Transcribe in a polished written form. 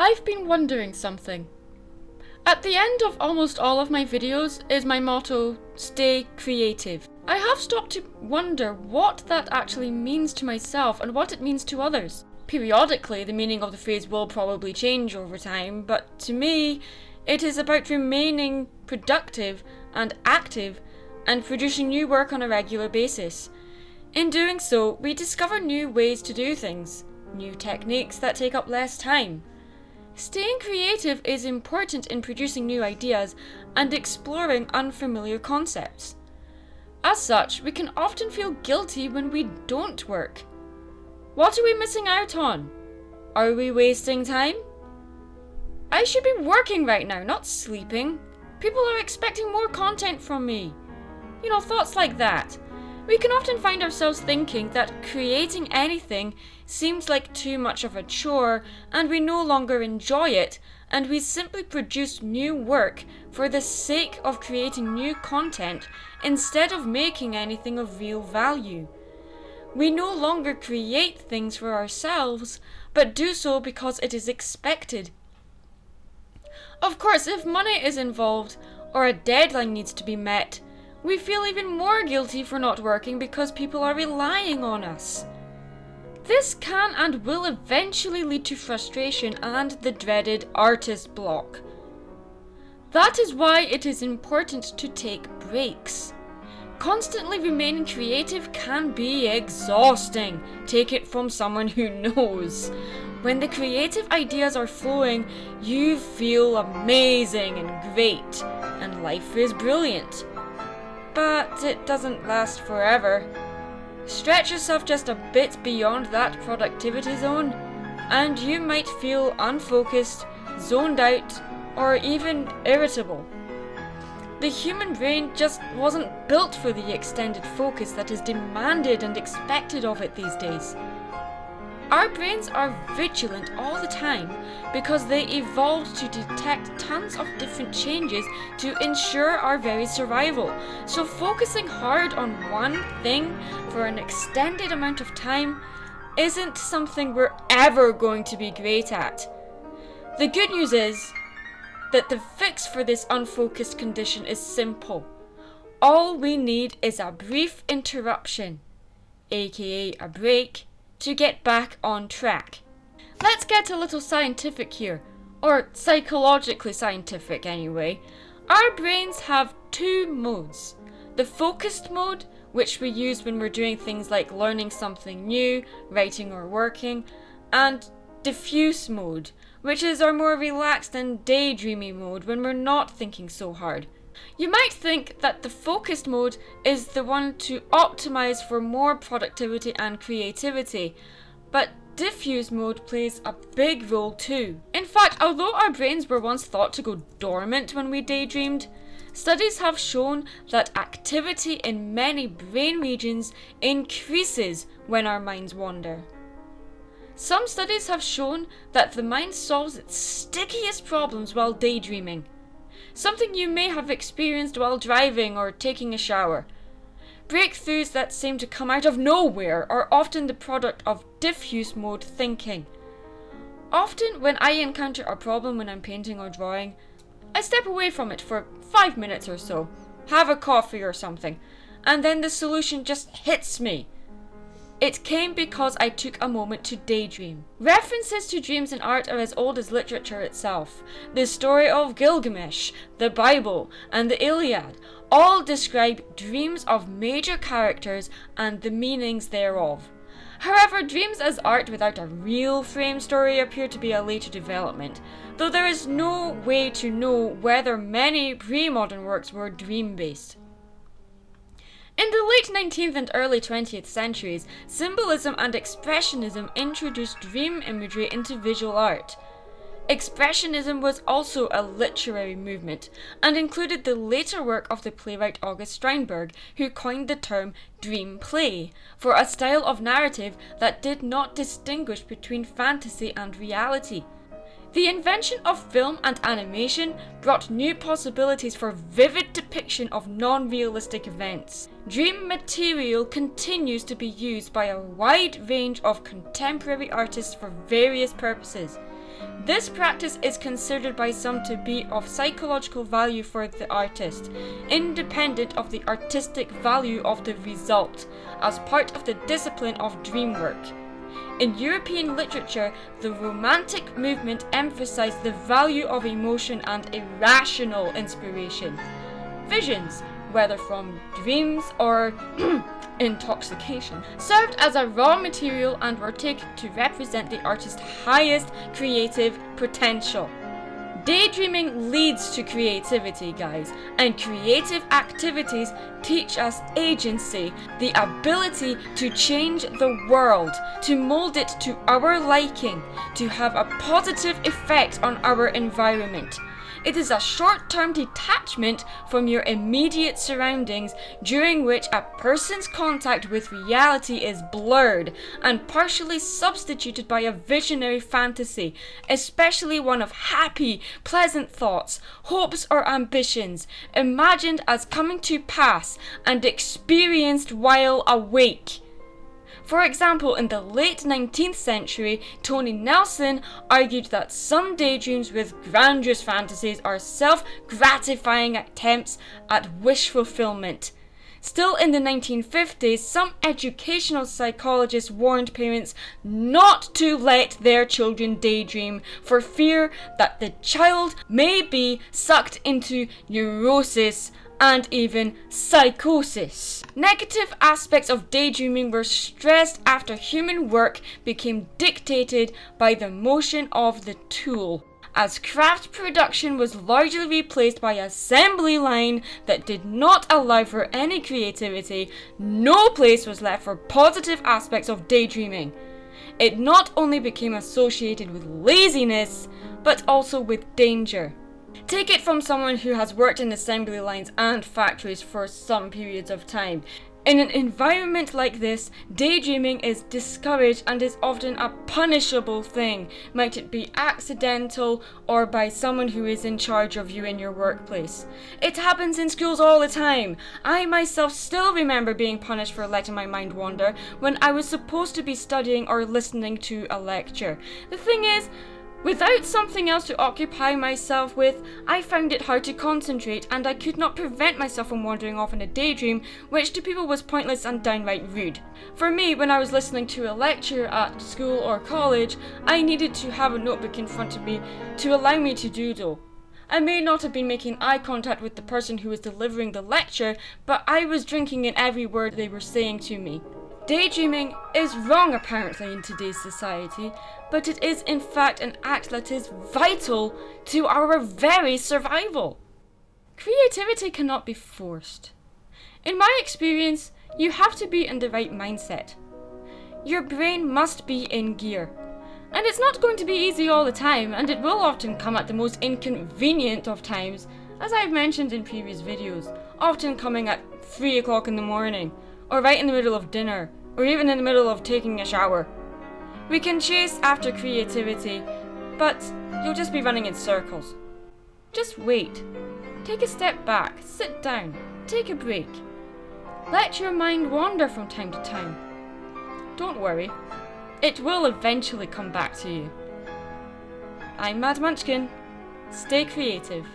I've been wondering something. At the end of almost all of my videos is my motto, stay creative. I have stopped to wonder what that actually means to myself and what it means to others. Periodically, the meaning of the phrase will probably change over time, but to me, it is about remaining productive and active and producing new work on a regular basis. In doing so, we discover new ways to do things, new techniques that take up less time. Staying creative is important in producing new ideas and exploring unfamiliar concepts. As such, we can often feel guilty when we don't work. What are we missing out on? Are we wasting time? I should be working right now, not sleeping. People are expecting more content from me. Thoughts like that. We can often find ourselves thinking that creating anything seems like too much of a chore and we no longer enjoy it, and we simply produce new work for the sake of creating new content instead of making anything of real value. We no longer create things for ourselves, but do so because it is expected. Of course, if money is involved or a deadline needs to be met, we feel even more guilty for not working because people are relying on us. This can and will eventually lead to frustration and the dreaded artist block. That is why it is important to take breaks. Constantly remaining creative can be exhausting. Take it from someone who knows. When the creative ideas are flowing, you feel amazing and great, and life is brilliant. But it doesn't last forever. Stretch yourself just a bit beyond that productivity zone, and you might feel unfocused, zoned out, or even irritable. The human brain just wasn't built for the extended focus that is demanded and expected of it these days. Our brains are vigilant all the time because they evolved to detect tons of different changes to ensure our very survival. So focusing hard on one thing for an extended amount of time isn't something we're ever going to be great at. The good news is that the fix for this unfocused condition is simple. All we need is a brief interruption, aka a break, to get back on track. Let's get a little scientific here, or psychologically scientific anyway. Our brains have two modes. The focused mode, which we use when we're doing things like learning something new, writing or working, and diffuse mode, which is our more relaxed and daydreamy mode when we're not thinking so hard. You might think that the focused mode is the one to optimize for more productivity and creativity, but diffuse mode plays a big role too. In fact, although our brains were once thought to go dormant when we daydreamed, studies have shown that activity in many brain regions increases when our minds wander. Some studies have shown that the mind solves its stickiest problems while daydreaming. Something you may have experienced while driving or taking a shower. Breakthroughs that seem to come out of nowhere are often the product of diffuse mode thinking. Often when I encounter a problem when I'm painting or drawing, I step away from it for 5 minutes or so, have a coffee or something, and then the solution just hits me. It came because I took a moment to daydream. References to dreams in art are as old as literature itself. The story of Gilgamesh, the Bible, and the Iliad all describe dreams of major characters and the meanings thereof. However, dreams as art without a real frame story appear to be a later development, though there is no way to know whether many pre-modern works were dream-based. In the late 19th and early 20th centuries, symbolism and expressionism introduced dream imagery into visual art. Expressionism was also a literary movement, and included the later work of the playwright August Strindberg, who coined the term dream play, for a style of narrative that did not distinguish between fantasy and reality. The invention of film and animation brought new possibilities for vivid depiction of non-realistic events. Dream material continues to be used by a wide range of contemporary artists for various purposes. This practice is considered by some to be of psychological value for the artist, independent of the artistic value of the result, as part of the discipline of dream work. In European literature, the Romantic movement emphasized the value of emotion and irrational inspiration. Visions, whether from dreams or intoxication, served as a raw material and were taken to represent the artist's highest creative potential. Daydreaming leads to creativity, guys, and creative activities teach us agency, the ability to change the world, to mold it to our liking, to have a positive effect on our environment. It is a short-term detachment from your immediate surroundings during which a person's contact with reality is blurred and partially substituted by a visionary fantasy, especially one of happy, pleasant thoughts, hopes or ambitions, imagined as coming to pass and experienced while awake. For example, in the late 19th century, Tony Nelson argued that some daydreams with grandiose fantasies are self-gratifying attempts at wish fulfillment. Still in the 1950s, some educational psychologists warned parents not to let their children daydream for fear that the child may be sucked into neurosis and even psychosis. Negative aspects of daydreaming were stressed after human work became dictated by the motion of the tool, as craft production was largely replaced by assembly line that did not allow for any creativity. No place was left for positive aspects of daydreaming. It not only became associated with laziness, but also with danger. Take it from someone who has worked in assembly lines and factories for some periods of time. In an environment like this, daydreaming is discouraged and is often a punishable thing, might it be accidental or by someone who is in charge of you in your workplace. It happens in schools all the time. I myself still remember being punished for letting my mind wander when I was supposed to be studying or listening to a lecture. The thing is, without something else to occupy myself with, I found it hard to concentrate and I could not prevent myself from wandering off in a daydream, which to people was pointless and downright rude. For me, when I was listening to a lecture at school or college, I needed to have a notebook in front of me to allow me to doodle. I may not have been making eye contact with the person who was delivering the lecture, but I was drinking in every word they were saying to me. Daydreaming is wrong apparently in today's society, but it is in fact an act that is vital to our very survival. Creativity cannot be forced. In my experience, you have to be in the right mindset. Your brain must be in gear. And it's not going to be easy all the time, and it will often come at the most inconvenient of times, as I've mentioned in previous videos, often coming at 3 o'clock in the morning, or right in the middle of dinner, or even in the middle of taking a shower. We can chase after creativity, but you'll just be running in circles. Just wait. Take a step back, sit down, take a break. Let your mind wander from time to time. Don't worry, it will eventually come back to you. I'm Mad Munchkin. Stay creative.